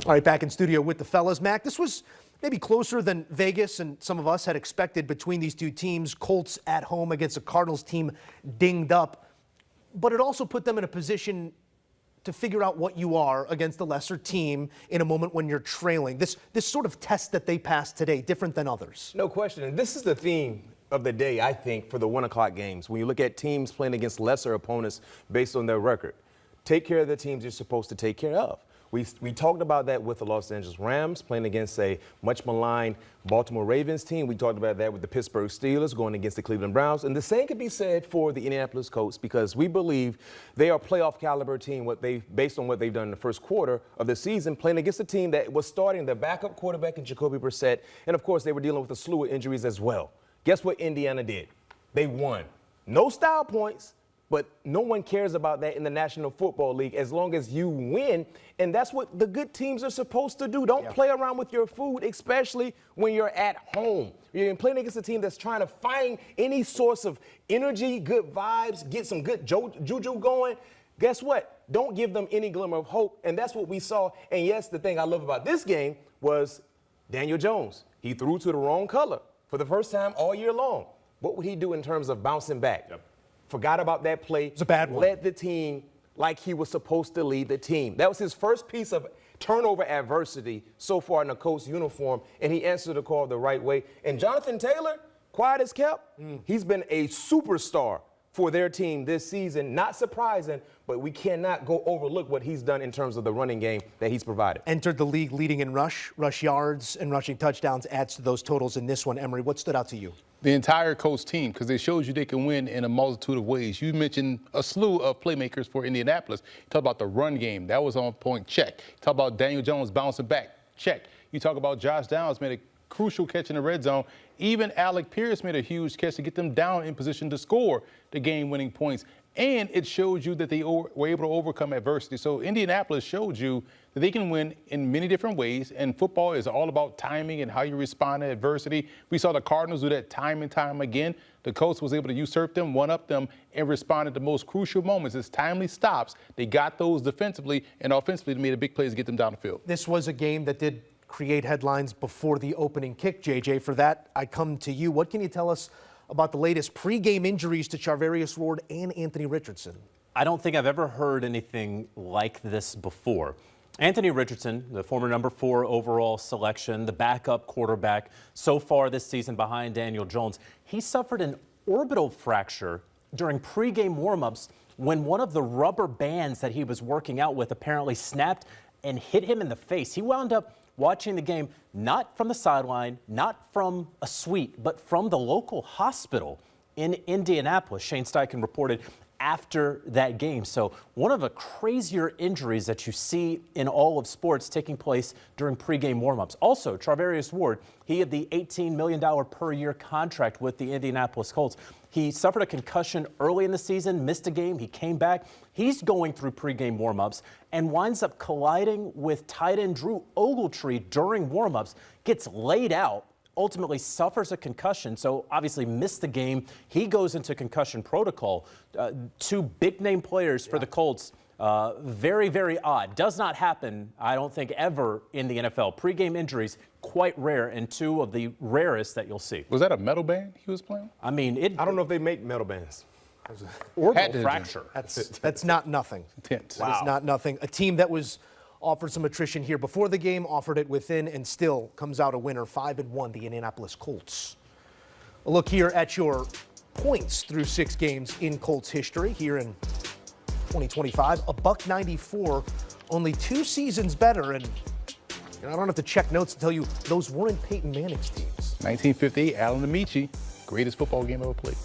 All right, back in studio with the fellas. Mac, this was maybe closer than Vegas and some of us had expected between these two teams. Colts at home against a Cardinals team dinged up. But it also put them in a position to figure out what you are against a lesser team in a moment when you're trailing. This sort of test that they passed today, different than others. No question. And this is the theme of the day, I think, for the 1 o'clock games. When you look at teams playing against lesser opponents based on their record, take care of the teams you're supposed to take care of. We talked about that with the Los Angeles Rams playing against a much maligned Baltimore Ravens team. We talked about that with the Pittsburgh Steelers going against the Cleveland Browns. And the same could be said for the Indianapolis Colts because we believe they are a playoff caliber team based on what they've done in the first quarter of the season, playing against a team that was starting their backup quarterback in Jacoby Brissett. And, of course, they were dealing with a slew of injuries as well. Guess what Indiana did? They won. No style points. But no one cares about that in the National Football League as long as you win. And that's what the good teams are supposed to do. Don't play around with your food, especially when you're at home. You're playing against a team that's trying to find any source of energy, good vibes, get some good juju going. Guess what? Don't give them any glimmer of hope. And that's what we saw. And, yes, the thing I love about this game was Daniel Jones. He threw to the wrong color for the first time all year long. What would he do in terms of bouncing back? Forgot about that play. It's a bad one. Led the team like he was supposed to lead the team. That was his first piece of turnover adversity so far in the Colts uniform, and he answered the call the right way. And Jonathan Taylor, quiet as kept, he's been a superstar for their team this season. Not surprising, but we cannot go overlook what he's done in terms of the running game that he's provided. Entered the league leading in rush yards and rushing touchdowns, adds to those totals in this one. Emory, what stood out to you? The entire Colts team, because they showed you they can win in a multitude of ways. You mentioned a slew of playmakers for Indianapolis. You talk about the run game. That was on point. Check. You talk about Daniel Jones bouncing back. Check. You talk about Josh Downs made a crucial catch in the red zone. Even Alec Pierce made a huge catch to get them down in position to score the game-winning points. And it showed you that they were able to overcome adversity. So Indianapolis showed you that they can win in many different ways. And football is all about timing and how you respond to adversity. We saw the Cardinals do that time and time again. The Colts was able to usurp them, one-up them, and respond at the most crucial moments. It's timely stops. They got those defensively and offensively. They made a big plays to get them down the field. This was a game that did create headlines before the opening kick, JJ. For that, I come to you. What can you tell us about the latest pregame injuries to Charvarius Ward and Anthony Richardson? I don't think I've ever heard anything like this before. Anthony Richardson, the former number 4 overall selection, the backup quarterback so far this season behind Daniel Jones, he suffered an orbital fracture during pregame warmups when one of the rubber bands that he was working out with apparently snapped and hit him in the face. He wound up watching the game not from the sideline, not from a suite, but from the local hospital in Indianapolis. Shane Steichen reported after that game. So one of the crazier injuries that you see in all of sports taking place during pregame warmups. Also, Charvarius Ward, he had the $18 million per year contract with the Indianapolis Colts. He suffered a concussion early in the season, missed a game. He came back. He's going through pregame warmups and winds up colliding with tight end Drew Ogletree during warmups, gets laid out, ultimately suffers a concussion, so obviously missed the game. He goes into concussion protocol. 2 big-name players for the Colts. Very, very odd. Does not happen, I don't think, ever in the NFL. Pre-game injuries, quite rare, and 2 of the rarest that you'll see. Was that a metal band he was playing? I mean, I don't know if they make metal bands. Orbital fracture. That's not nothing. Intense. That is not nothing. A team that was offered some attrition here before the game, offered it within, and still comes out a winner, 5-1, the Indianapolis Colts. A look here at your points through 6 games in Colts history here in 2025. $194, only 2 seasons better, and I don't have to check notes to tell you those weren't Peyton Manning's teams. 1958, Allen Amici, greatest football game ever played.